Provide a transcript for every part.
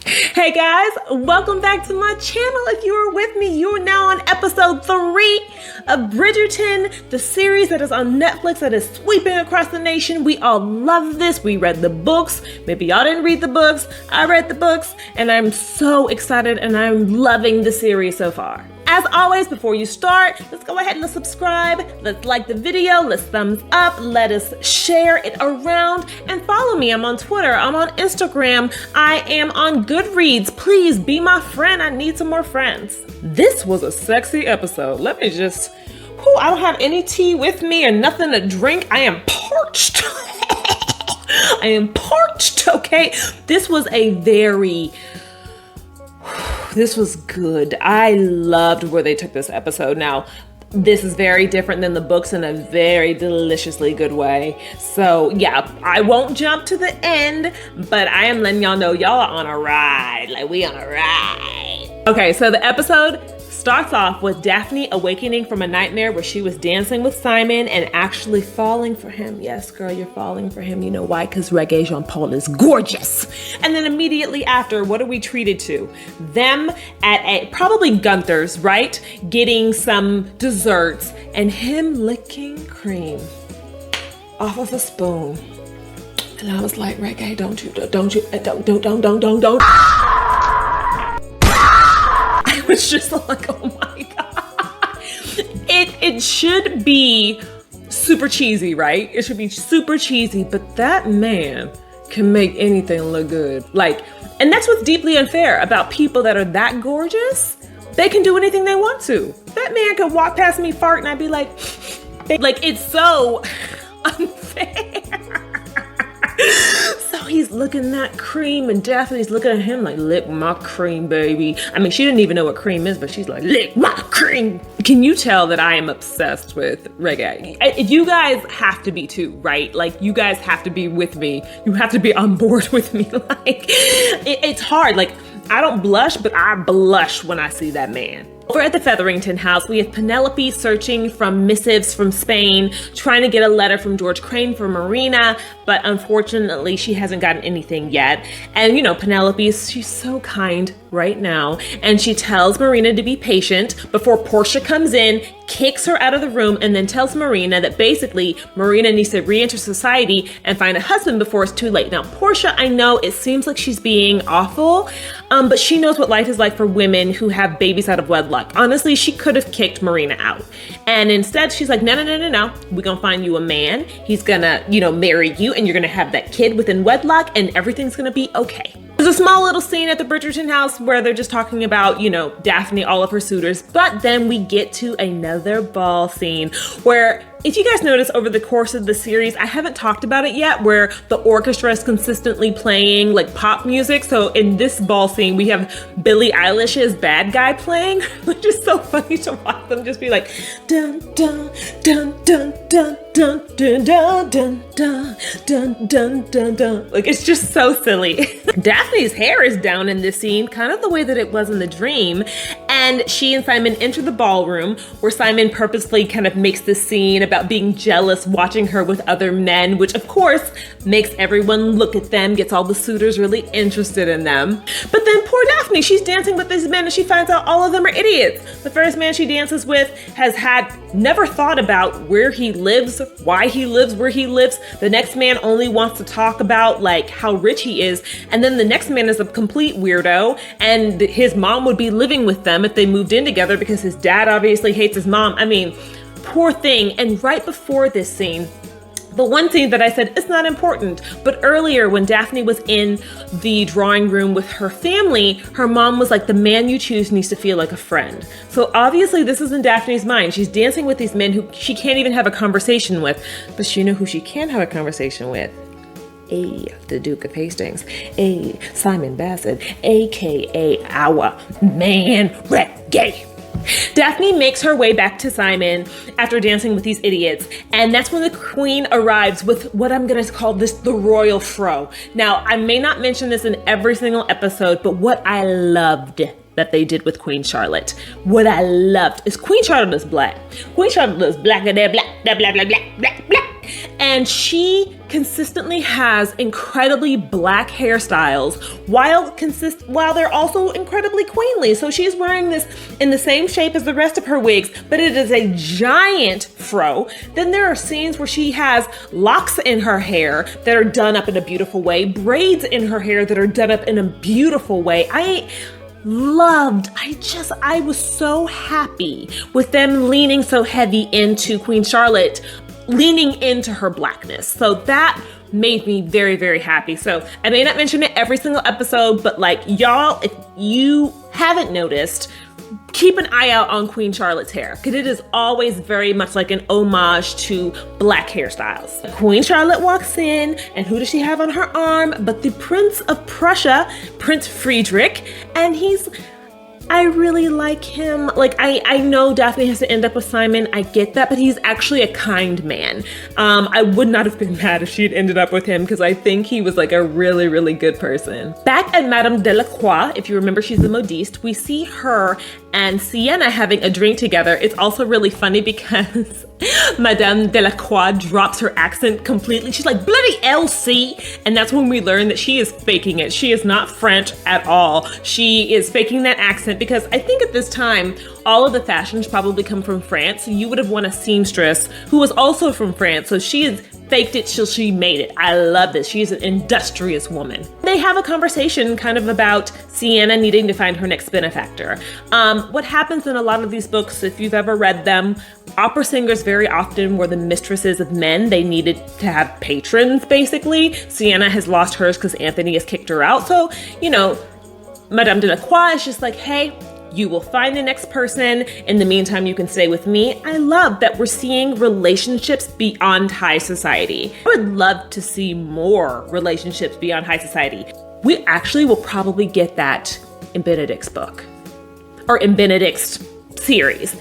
Hey guys, welcome back to my channel. If you are with me, you are now on episode 3 of Bridgerton, the series that is on Netflix that is sweeping across the nation. We all love this. We read the books. Maybe y'all didn't read the books. I read the books, and I'm so excited and I'm loving the series so far. As always, before you start, let's go ahead and let's subscribe. Let's like the video. Let's thumbs up. Let us share it around and follow me. I'm on Twitter. I'm on Instagram. I am on Goodreads. Please be my friend. I need some more friends. This was a sexy episode. Let me just, I don't have any tea with me or nothing to drink. I am parched. I am parched, okay? This was this was good. I loved where they took this episode. Now, this is very different than the books in a very deliciously good way. So yeah, I won't jump to the end, but I am letting y'all know y'all are on a ride. Like, we on a ride. Okay, so the episode starts off with Daphne awakening from a nightmare where she was dancing with Simon and actually falling for him. Yes, girl, you're falling for him. You know why? Because Rege Jean-Paul is gorgeous. And then immediately after, what are we treated to? Them at probably Gunther's, right? Getting some desserts and him licking cream off of a spoon. And I was like, Rege, don't. Was just like, oh my God. It should be super cheesy, right? It should be super cheesy, but that man can make anything look good. Like, and that's what's deeply unfair about people that are that gorgeous. They can do anything they want to. That man could walk past me fart and I'd be like, it's so unfair. So he's looking at cream and Daphne's looking at him like, lick my cream, baby. I mean, she didn't even know what cream is, but she's like, lick my cream. Can you tell that I am obsessed with Rege? You guys have to be too, right? Like, you guys have to be with me. You have to be on board with me. Like, it's hard. Like, I don't blush, but I blush when I see that man. Over at the Featherington house, we have Penelope searching from missives from Spain, trying to get a letter from George Crane for Marina, but unfortunately she hasn't gotten anything yet. And you know, Penelope, she's so kind right now, and she tells Marina to be patient before Portia comes in, kicks her out of the room, and then tells Marina that basically Marina needs to re-enter society and find a husband before it's too late. Now, Portia, I know it seems like she's being awful, but she knows what life is like for women who have babies out of wedlock. Honestly, she could have kicked Marina out. And instead, she's like, no. We're gonna find you a man. He's gonna, marry you, and you're gonna have that kid within wedlock, and everything's gonna be okay. There's a small little scene at the Bridgerton house where they're just talking about, Daphne, all of her suitors. But then we get to another ball scene where, if you guys notice over the course of the series, I haven't talked about it yet, where the orchestra is consistently playing like pop music. So in this ball scene, we have Billie Eilish's Bad Guy playing, which is so funny to watch them just be like, dun dun dun dun dun dun dun dun dun dun dun dun dun dun. Like, it's just so silly. Daphne's hair is down in this scene, kind of the way that it was in the dream. And she and Simon enter the ballroom where Simon purposefully kind of makes this scene about being jealous watching her with other men, which of course makes everyone look at them, gets all the suitors really interested in them. But then poor Daphne, she's dancing with these men and she finds out all of them are idiots. The first man she dances with has never thought about where he lives, why he lives where he lives. The next man only wants to talk about like how rich he is. And then the next man is a complete weirdo, and his mom would be living with them if they moved in together because his dad obviously hates his mom. I mean, poor thing. And right before this scene, the one scene that I said it's not important, but earlier when Daphne was in the drawing room with her family, her mom was like, the man you choose needs to feel like a friend. So obviously this is in Daphne's mind. She's dancing with these men who she can't even have a conversation with, but you know who she can have a conversation with? The Duke of Hastings, Simon Bassett, aka our man Rege. Daphne makes her way back to Simon after dancing with these idiots, and that's when the queen arrives with what I'm gonna call the royal fro. Now, I may not mention this in every single episode, but what I loved that they did with Queen Charlotte, what I loved is Queen Charlotte is black. Queen Charlotte is black, and they're black, blah, blah, blah, blah, blah, blah. And she consistently has incredibly black hairstyles while they're also incredibly queenly. So she's wearing this in the same shape as the rest of her wigs, but it is a giant fro. Then there are scenes where she has locks in her hair that are done up in a beautiful way, braids in her hair that are done up in a beautiful way. I was so happy with them leaning so heavy into Queen Charlotte, leaning into her blackness. So that made me very, very happy. So I may not mention it every single episode, but like, y'all, if you haven't noticed, keep an eye out on Queen Charlotte's hair, because it is always very much like an homage to black hairstyles. Queen Charlotte walks in, and who does she have on her arm but the Prince of Prussia, Prince Friedrich, and I really like him. Like, I know Daphne has to end up with Simon. I get that, but he's actually a kind man. I would not have been mad if she had ended up with him, because I think he was like a really, really good person. Back at Madame Delacroix, if you remember, she's the modiste, we see her and Sienna having a drink together. It's also really funny because Madame Delacroix drops her accent completely. She's like, bloody Elsie. And that's when we learn that she is faking it. She is not French at all. She is faking that accent because I think at this time, all of the fashions probably come from France. So you would have won a seamstress who was also from France. So she is faked it till she made it. I love this. She's an industrious woman. They have a conversation kind of about Sienna needing to find her next benefactor. What happens in a lot of these books, if you've ever read them, opera singers very often were the mistresses of men. They needed to have patrons, basically. Sienna has lost hers because Anthony has kicked her out. So, you know, Madame Delacroix is just like, hey, you will find the next person. In the meantime, you can stay with me. I love that we're seeing relationships beyond high society. I would love to see more relationships beyond high society. We actually will probably get that in Benedict's book, or in Benedict's series.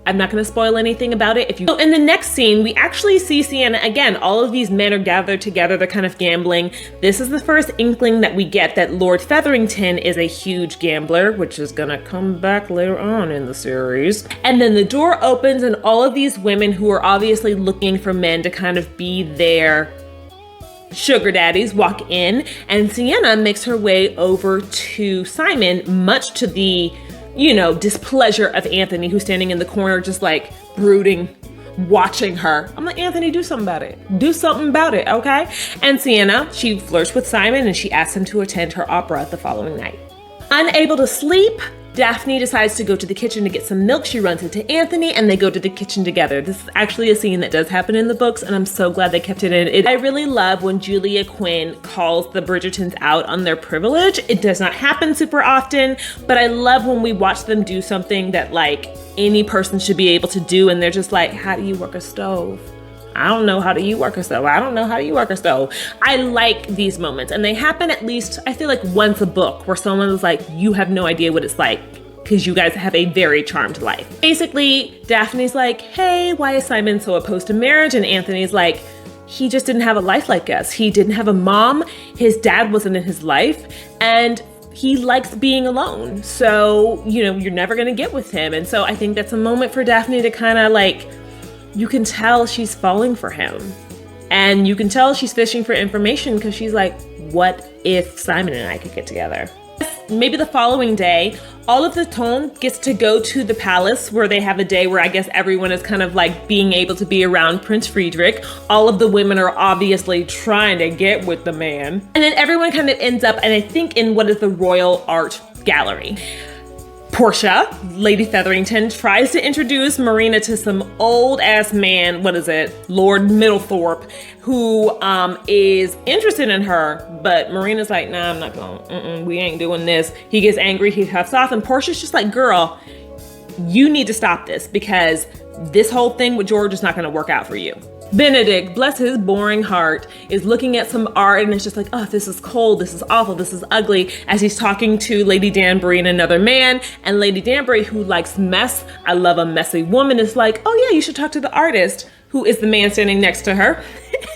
I'm not gonna spoil anything about it. So in the next scene, we actually see Sienna again. All of these men are gathered together. They're kind of gambling. This is the first inkling that we get that Lord Featherington is a huge gambler, which is gonna come back later on in the series. And then the door opens and all of these women who are obviously looking for men to kind of be their sugar daddies walk in, and Sienna makes her way over to Simon, much to the displeasure of Anthony, who's standing in the corner just like brooding, watching her. I'm like, Anthony, do something about it. Do something about it, okay? And Sienna, she flirts with Simon and she asks him to attend her opera the following night. Unable to sleep, Daphne decides to go to the kitchen to get some milk. She runs into Anthony and they go to the kitchen together. This is actually a scene that does happen in the books and I'm so glad they kept it in. I really love when Julia Quinn calls the Bridgertons out on their privilege. It does not happen super often, but I love when we watch them do something that like any person should be able to do and they're just like, how do you work a stove? I don't know. How do you work a stove? I don't know. How do you work a stove? I like these moments and they happen at least, I feel like once a book where someone is like, you have no idea what it's like because you guys have a very charmed life. Basically, Daphne's like, hey, why is Simon so opposed to marriage? And Anthony's like, he just didn't have a life like us. He didn't have a mom. His dad wasn't in his life. And he likes being alone. So, you're never going to get with him. And so I think that's a moment for Daphne to kind of like, you can tell she's falling for him. And you can tell she's fishing for information because she's like, what if Simon and I could get together? Maybe the following day, all of the Ton gets to go to the palace where they have a day where I guess everyone is kind of like being able to be around Prince Friedrich. All of the women are obviously trying to get with the man. And then everyone kind of ends up, and I think in what is the Royal Art Gallery. Portia, Lady Featherington, tries to introduce Marina to some old ass man, Lord Middlethorpe, who is interested in her, but Marina's like, nah, I'm not going, we ain't doing this. He gets angry, he huffs off, and Portia's just like, girl, you need to stop this because this whole thing with George is not gonna work out for you. Benedict, bless his boring heart, is looking at some art and it's just like, oh, this is cold, this is awful, this is ugly, as he's talking to Lady Danbury and another man. And Lady Danbury, who likes mess, I love a messy woman, is like, oh yeah, you should talk to the artist, who is the man standing next to her.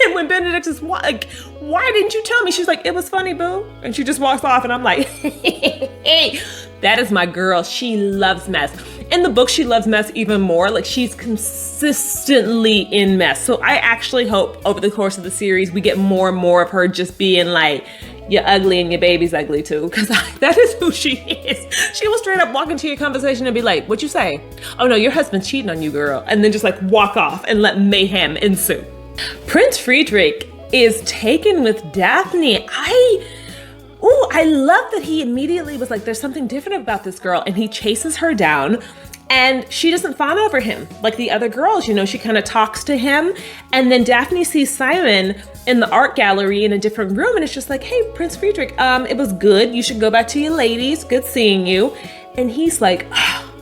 And when Benedict is like, why didn't you tell me? She's like, it was funny, boo. And she just walks off and I'm like, hey, that is my girl. She loves mess. In the book, she loves mess even more. Like, she's consistently in mess. So I actually hope over the course of the series, we get more and more of her just being like, you're ugly and your baby's ugly too. Because that is who she is. She will straight up walk into your conversation and be like, what you say? Oh no, your husband's cheating on you, girl. And then just like walk off and let mayhem ensue. Prince Friedrich is taken with Daphne. I love that he immediately was like, there's something different about this girl, and he chases her down, and she doesn't fawn over him like the other girls. You know, she kind of talks to him, and then Daphne sees Simon in the art gallery in a different room, and it's just like, hey, Prince Friedrich, it was good. You should go back to your ladies. Good seeing you. And he's like, oh,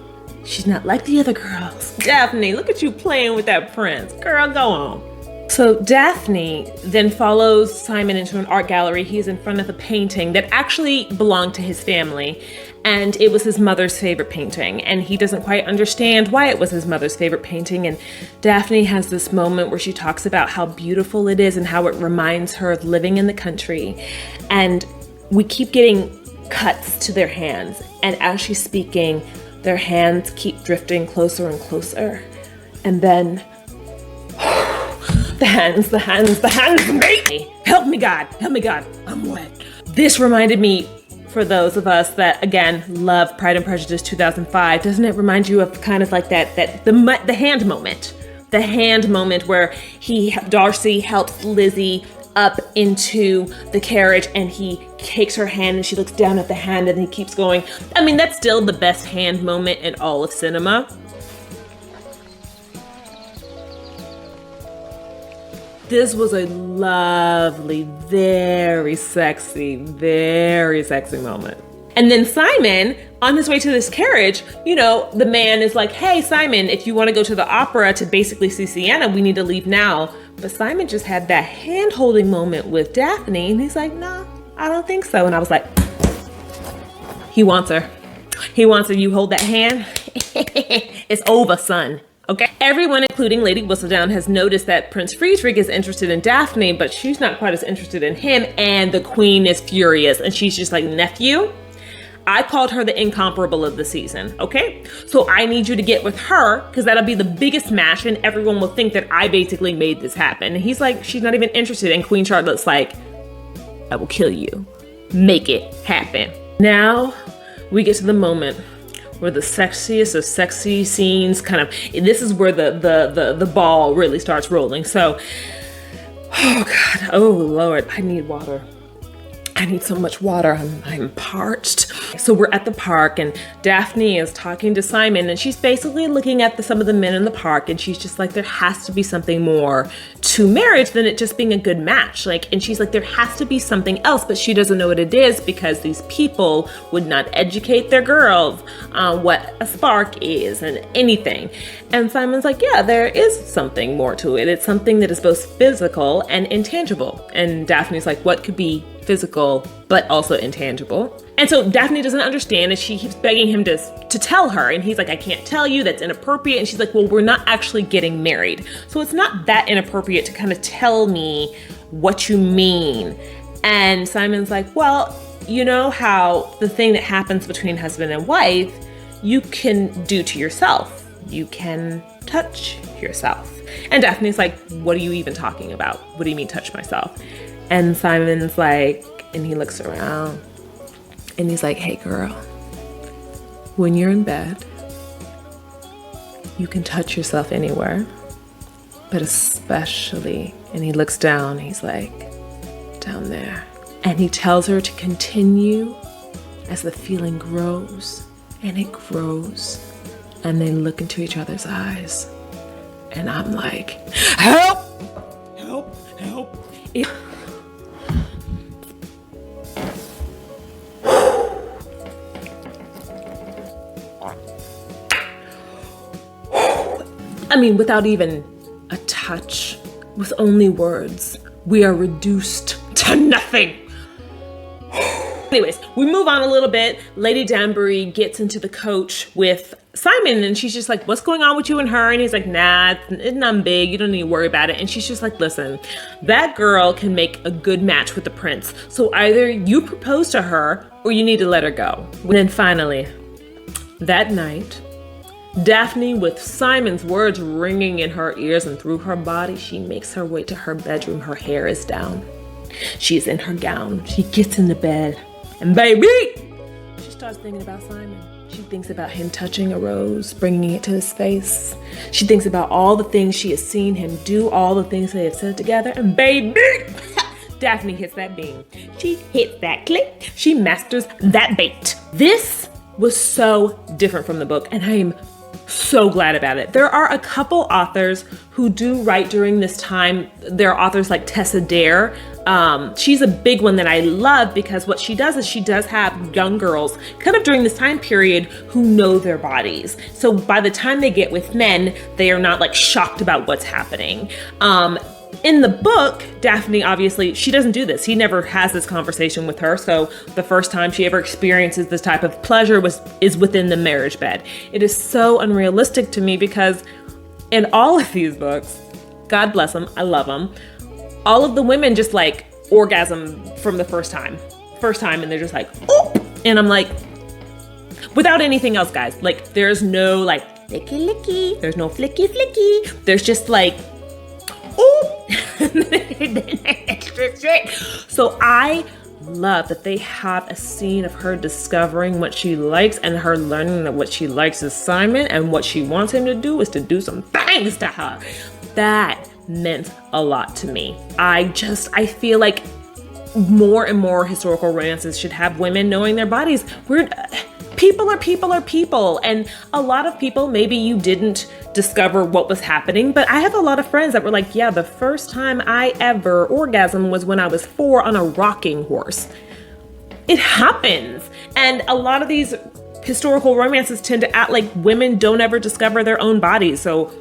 she's not like the other girls. Daphne, look at you playing with that prince. Girl, go on. So Daphne then follows Simon into an art gallery. He's in front of a painting that actually belonged to his family, and it was his mother's favorite painting, and he doesn't quite understand why it was his mother's favorite painting. And Daphne has this moment where she talks about how beautiful it is and how it reminds her of living in the country. And we keep getting cuts to their hands, and as she's speaking, their hands keep drifting closer and closer, and then the hands, mate. Help me, God, I'm wet. This reminded me, for those of us that, again, love Pride and Prejudice 2005, doesn't it remind you of kind of like the hand moment? The hand moment where Darcy helps Lizzie up into the carriage, and he takes her hand and she looks down at the hand and he keeps going. I mean, that's still the best hand moment in all of cinema. This was a lovely, very sexy moment. And then Simon, on his way to this carriage, you know, the man is like, hey, Simon, if you want to go to the opera to basically see Sienna, we need to leave now. But Simon just had that hand-holding moment with Daphne, and he's like, no, I don't think so. And I was like, he wants her. He wants her. You hold that hand. It's over, son. Okay. Everyone, including Lady Whistledown, has noticed that Prince Friedrich is interested in Daphne, but she's not quite as interested in him, and the queen is furious, and she's just like, nephew, I called her the incomparable of the season, okay? So I need you to get with her, because that'll be the biggest match, and everyone will think that I basically made this happen. And he's like, she's not even interested, and Queen Charlotte's like, I will kill you. Make it happen. Now we get to the moment where the sexiest of sexy scenes this is where the ball really starts rolling. So, oh God, oh Lord, I need water. I need so much water, I'm parched. So we're at the park, and Daphne is talking to Simon, and she's basically looking at some of the men in the park, and she's just like, there has to be something more to marriage than it just being a good match. And she's like, there has to be something else, but she doesn't know what it is because these people would not educate their girls on what a spark is and anything. And Simon's like, yeah, there is something more to it. It's something that is both physical and intangible. And Daphne's like, what could be physical but also intangible? And so Daphne doesn't understand, and she keeps begging him to tell her, and he's like, I can't tell you, that's inappropriate. And she's like, well, we're not actually getting married, so it's not that inappropriate to kind of tell me what you mean. And Simon's like, well, you know how the thing that happens between husband and wife, you can do to yourself. You can touch yourself. And Daphne's like, what are you even talking about? What do you mean touch myself? And Simon's like, and he looks around and he's like, hey girl, when you're in bed, you can touch yourself anywhere, but especially, and he looks down, he's like, down there. And he tells her to continue as the feeling grows and it grows, and they look into each other's eyes. And I'm like, help, help, help. I mean, without even a touch, with only words, we are reduced to nothing. Anyways, we move on a little bit. Lady Danbury gets into the coach with Simon, and she's just like, what's going on with you and her? And he's like, nah, it's not big. You don't need to worry about it. And she's just like, listen, that girl can make a good match with the prince. So either you propose to her or you need to let her go. And then finally, that night, Daphne, with Simon's words ringing in her ears and through her body, she makes her way to her bedroom. Her hair is down. She's in her gown. She gets into bed. And baby, she starts thinking about Simon. She thinks about him touching a rose, bringing it to his face. She thinks about all the things she has seen him do, all the things they have said together. And baby, Daphne hits that beam. She hits that click. She masters that bait. This was so different from the book, and I am so glad about it. There are a couple authors who do write during this time. There are authors like Tessa Dare. She's a big one that I love because what she does is she does have young girls kind of during this time period who know their bodies. So by the time they get with men, they are not like shocked about what's happening. In the book, Daphne, obviously, she doesn't do this. He never has this conversation with her. So the first time she ever experiences this type of pleasure is within the marriage bed. It is so unrealistic to me because in all of these books, God bless them, I love them, all of the women just like orgasm from the first time, and they're just like, oh, and I'm like, without anything else, guys, like there's no like licky licky, there's no flicky flicky, there's just like, oh, extra shit. So I love that they have a scene of her discovering what she likes and her learning that what she likes is Simon and what she wants him to do is to do some things to her. That meant a lot to me. I feel like more and more historical romances should have women knowing their bodies. People are people. And a lot of people, maybe you didn't discover what was happening, but I have a lot of friends that were like, yeah, the first time I ever orgasmed was when I was 4 on a rocking horse. It happens. And a lot of these historical romances tend to act like women don't ever discover their own bodies. So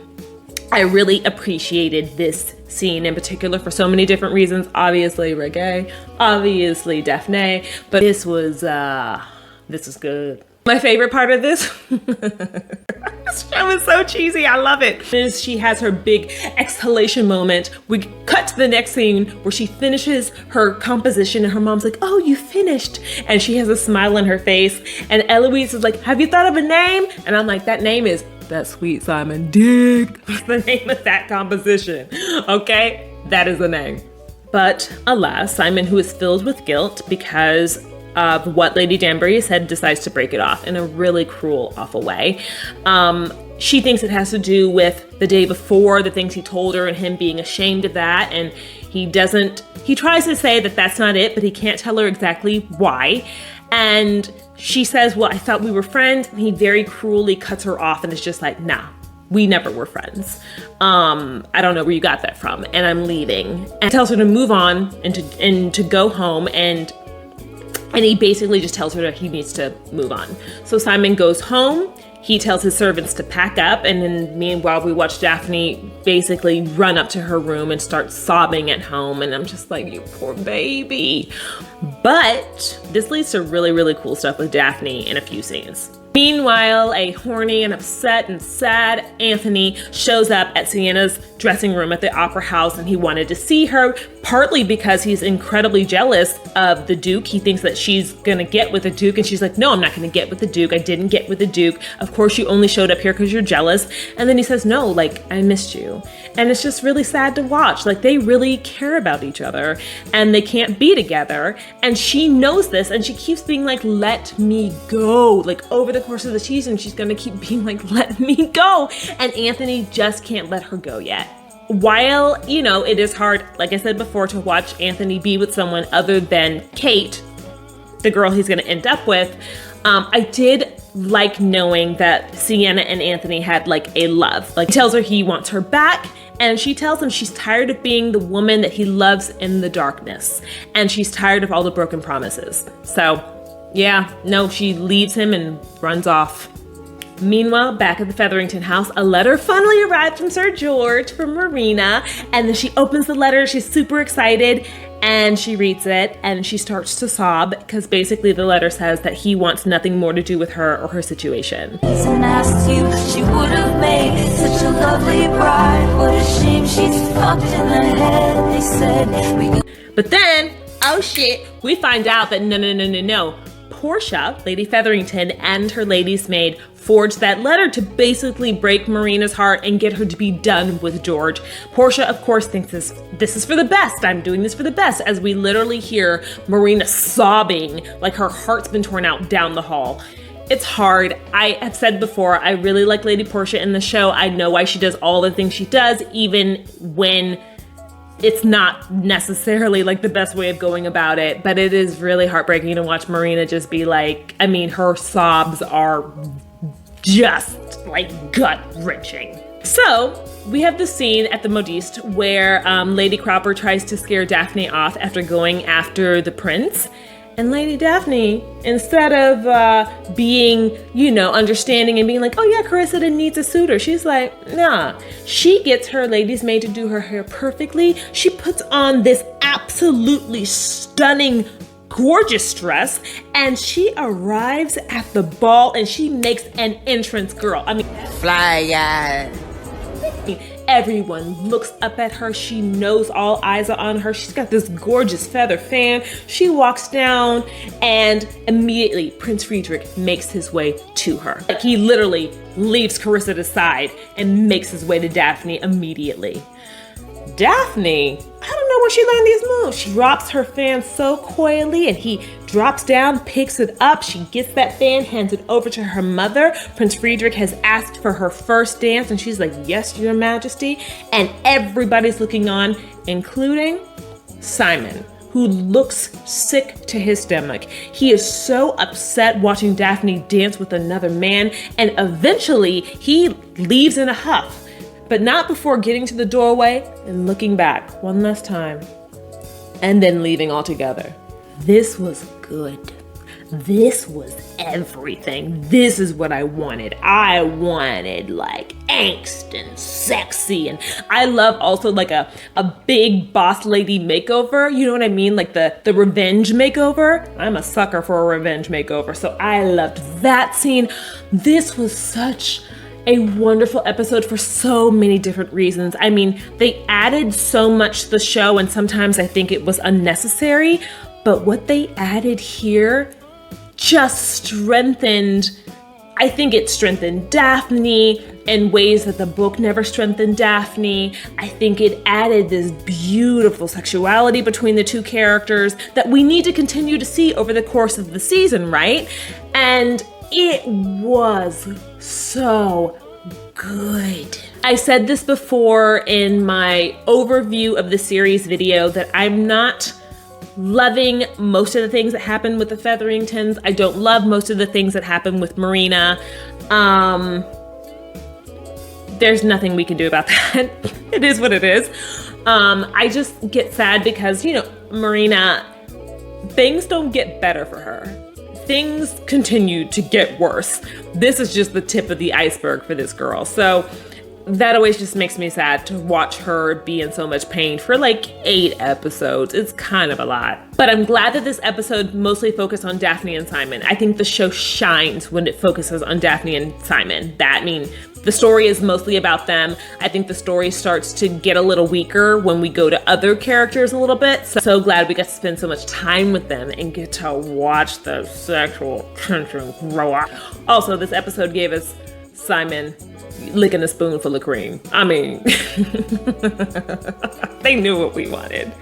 I really appreciated this scene in particular for so many different reasons. Obviously Rege, obviously Daphne, but this was good. My favorite part of this, this show is so cheesy, I love it, is she has her big exhalation moment. We cut to the next scene where she finishes her composition and her mom's like, oh, you finished. And she has a smile on her face. And Eloise is like, have you thought of a name? And I'm like, that name is That Sweet Simon Dick. That's the name of that composition, okay? That is the name. But alas, Simon, who is filled with guilt because of what Lady Danbury said, decides to break it off in a really cruel, awful way. She thinks it has to do with the day before, the things he told her and him being ashamed of that. And he tries to say that that's not it, but he can't tell her exactly why. And she says, well, I thought we were friends. And he very cruelly cuts her off and is just like, nah, we never were friends. I don't know where you got that from. And I'm leaving. And tells her to move on and to go home. And he basically just tells her that he needs to move on. So Simon goes home. He tells his servants to pack up. And then meanwhile, we watch Daphne basically run up to her room and start sobbing at home. And I'm just like, you poor baby. But this leads to really, really cool stuff with Daphne in a few scenes. Meanwhile, a horny and upset and sad Anthony shows up at Sienna's dressing room at the opera house, and he wanted to see her, partly because he's incredibly jealous of the Duke. He thinks that she's gonna get with the Duke, and she's like, no, I'm not gonna get with the Duke. I didn't get with the Duke. Of course, you only showed up here because you're jealous. And then he says, no, like, I missed you. And it's just really sad to watch. Like, they really care about each other, and they can't be together. And she knows this, and she keeps being like, let me go. Like, over the course of the season, she's gonna keep being like, let me go. And Anthony just can't let her go yet. While, you know, it is hard, like I said before, to watch Anthony be with someone other than Kate, the girl he's gonna end up with, I did like knowing that Sienna and Anthony had like a love. Like, he tells her he wants her back, and she tells him she's tired of being the woman that he loves in the darkness. And she's tired of all the broken promises. So yeah, no, she leaves him and runs off. Meanwhile, back at the Featherington house, a letter finally arrived from Sir George from Marina. And then she opens the letter, she's super excited, and she reads it and she starts to sob because basically the letter says that he wants nothing more to do with her or her situation. Asked you, she would have made such a lovely bride. What a shame she's fucked in the head, they said. But then, oh shit, we find out that no. Portia, Lady Featherington, and her lady's maid forged that letter to basically break Marina's heart and get her to be done with George. Portia, of course, thinks this is for the best. I'm doing this for the best, as we literally hear Marina sobbing like her heart's been torn out down the hall. It's hard. I have said before, I really like Lady Portia in the show. I know why she does all the things she does, even when it's not necessarily like the best way of going about it. But it is really heartbreaking to watch Marina just be like, I mean, her sobs are just like gut-wrenching. So we have the scene at the Modiste where Lady Cropper tries to scare Daphne off after going after the prince. And Lady Daphne, instead of being, understanding and being like, oh yeah, Carissa needs a suitor, she's like, nah. She gets her lady's maid to do her hair perfectly. She puts on this absolutely stunning, gorgeous dress, and she arrives at the ball and she makes an entrance, girl. I mean, fly, yeah. Everyone looks up at her. She knows all eyes are on her. She's got this gorgeous feather fan. She walks down and immediately Prince Friedrich makes his way to her. Like, he literally leaves Carissa to the side and makes his way to Daphne immediately. Daphne, I don't know where she learned these moves. She drops her fan so coyly and he drops down, picks it up. She gets that fan, hands it over to her mother. Prince Friedrich has asked for her first dance and she's like, yes, Your Majesty. And everybody's looking on, including Simon, who looks sick to his stomach. He is so upset watching Daphne dance with another man, and eventually he leaves in a huff. But not before getting to the doorway and looking back one last time, and then leaving altogether. This was good. This was everything. This is what I wanted. I wanted like angst and sexy, and I love also like a big boss lady makeover. You know what I mean? Like the revenge makeover. I'm a sucker for a revenge makeover, so I loved that scene. This was such a wonderful episode for so many different reasons. I mean, they added so much to the show, and sometimes I think it was unnecessary, but what they added here just strengthened, I think it strengthened Daphne in ways that the book never strengthened Daphne. I think it added this beautiful sexuality between the two characters that we need to continue to see over the course of the season, right? And it was so good. I said this before in my overview of the series video that I'm not loving most of the things that happen with the Featheringtons. I don't love most of the things that happen with Marina. There's nothing we can do about that. It is what it is. I just get sad because, Marina, things don't get better for her. Things continue to get worse. This is just the tip of the iceberg for this girl. So that always just makes me sad to watch her be in so much pain for like 8 episodes. It's kind of a lot. But I'm glad that this episode mostly focused on Daphne and Simon. I think the show shines when it focuses on Daphne and Simon. The story is mostly about them. I think the story starts to get a little weaker when we go to other characters a little bit. So glad we got to spend so much time with them and get to watch the sexual tension grow up. Also, this episode gave us Simon licking a spoonful of cream. I mean, they knew what we wanted.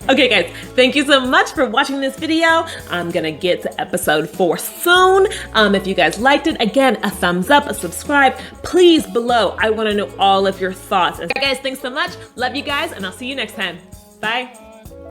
Okay guys, thank you so much for watching this video. I'm gonna get to episode 4 soon. If you guys liked it, again, a thumbs up, a subscribe, please below. I wanna know all of your thoughts. And guys, thanks so much. Love you guys, and I'll see you next time. Bye.